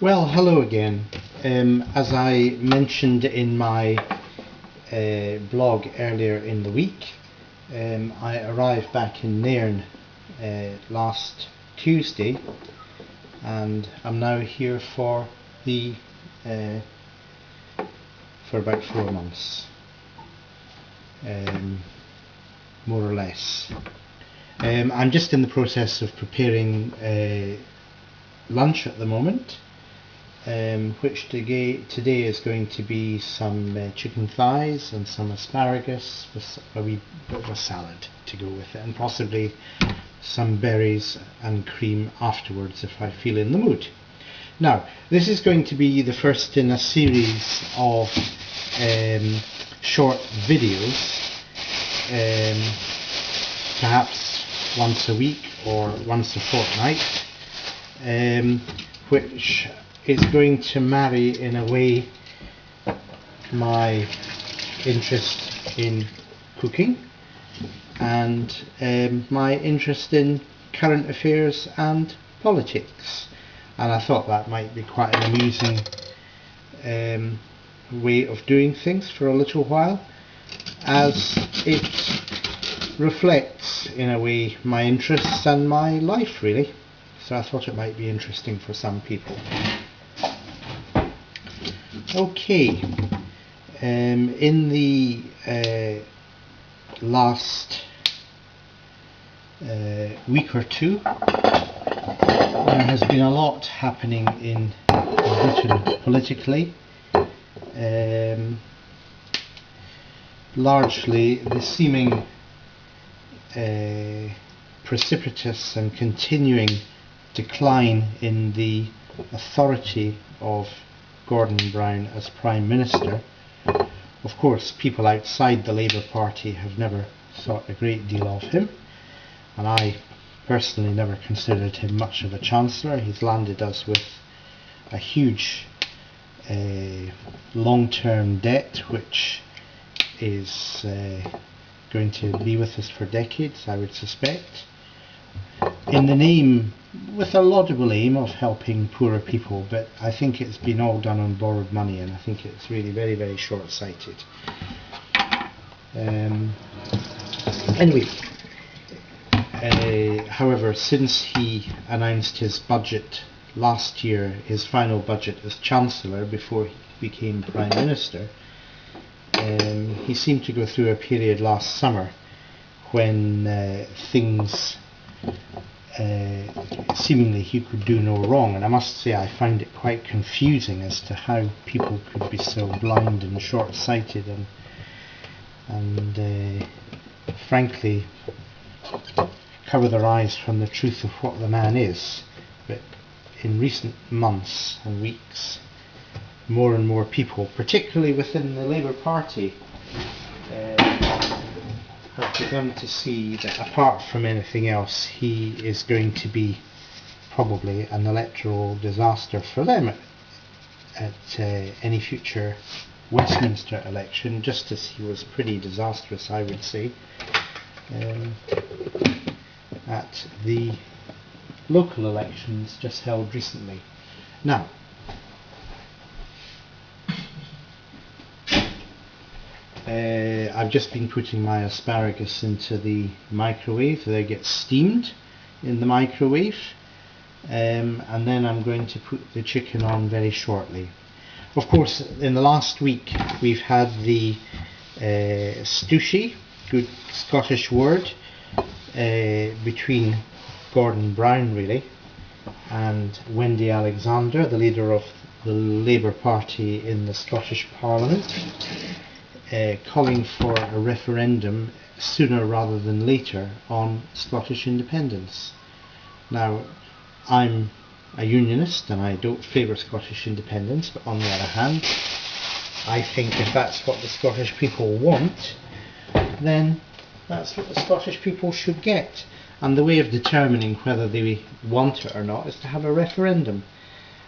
Well, hello again. As I mentioned in my blog earlier in the week, I arrived back in Nairn last Tuesday, and I'm now here for about 4 months, more or less. I'm just in the process of preparing lunch at the moment. Which today is going to be some chicken thighs and some asparagus with a wee bit of a salad to go with it, and possibly some berries and cream afterwards if I feel in the mood. Now, this is going to be the first in a series of short videos, perhaps once a week or once a fortnight, which is going to marry in a way my interest in cooking and my interest in current affairs and politics, and I thought that might be quite an amusing way of doing things for a little while, as it reflects in a way my interests and my life really. So I thought it might be interesting for some people. Okay, in the last week or two, there has been a lot happening in Britain politically. Largely the seeming precipitous and continuing decline in the authority of Gordon Brown as Prime Minister. Of course, people outside the Labour Party have never thought a great deal of him, and I personally never considered him much of a Chancellor. He's landed us with a huge long-term debt which is going to be with us for decades, I would suspect, in the name, with a laudable aim, of helping poorer people, but I think it's been all done on borrowed money, and I think it's really very, very short-sighted. Anyway, however, since he announced his budget last year, his final budget as Chancellor before he became Prime Minister, he seemed to go through a period last summer when things seemingly he could do no wrong, and I must say I find it quite confusing as to how people could be so blind and short-sighted and frankly cover their eyes from the truth of what the man is. But in recent months and weeks, more and more people, particularly within the Labour Party, have begun to see that apart from anything else, he is going to be probably an electoral disaster for them at any future Westminster election, just as he was pretty disastrous, I would say, at the local elections just held recently. Now, I've just been putting my asparagus into the microwave. They get steamed in the microwave, and then I'm going to put the chicken on very shortly. Of course, in the last week we've had the stooshy, good Scottish word, between Gordon Brown really and Wendy Alexander, the leader of the Labour Party in the Scottish Parliament, calling for a referendum sooner rather than later on Scottish independence. Now, I'm a unionist and I don't favour Scottish independence, but on the other hand, I think if that's what the Scottish people want, then that's what the Scottish people should get. And the way of determining whether they want it or not is to have a referendum.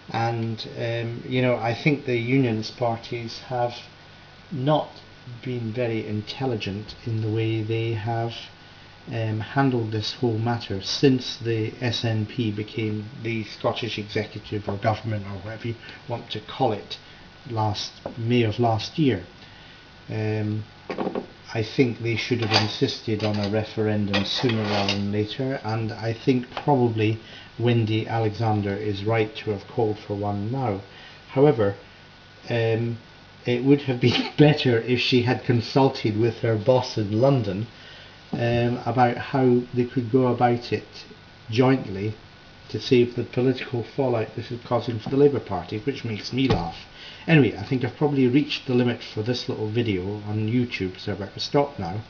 And I think the unionist parties have not been very intelligent in the way they have handled this whole matter since the SNP became the Scottish Executive or Government, or whatever you want to call it, last May of last year. I think they should have insisted on a referendum sooner rather than later, and I think probably Wendy Alexander is right to have called for one now. However, it would have been better if she had consulted with her boss in London about how they could go about it jointly to save the political fallout this is causing for the Labour Party, which makes me laugh. Anyway, I think I've probably reached the limit for this little video on YouTube, so I better stop now.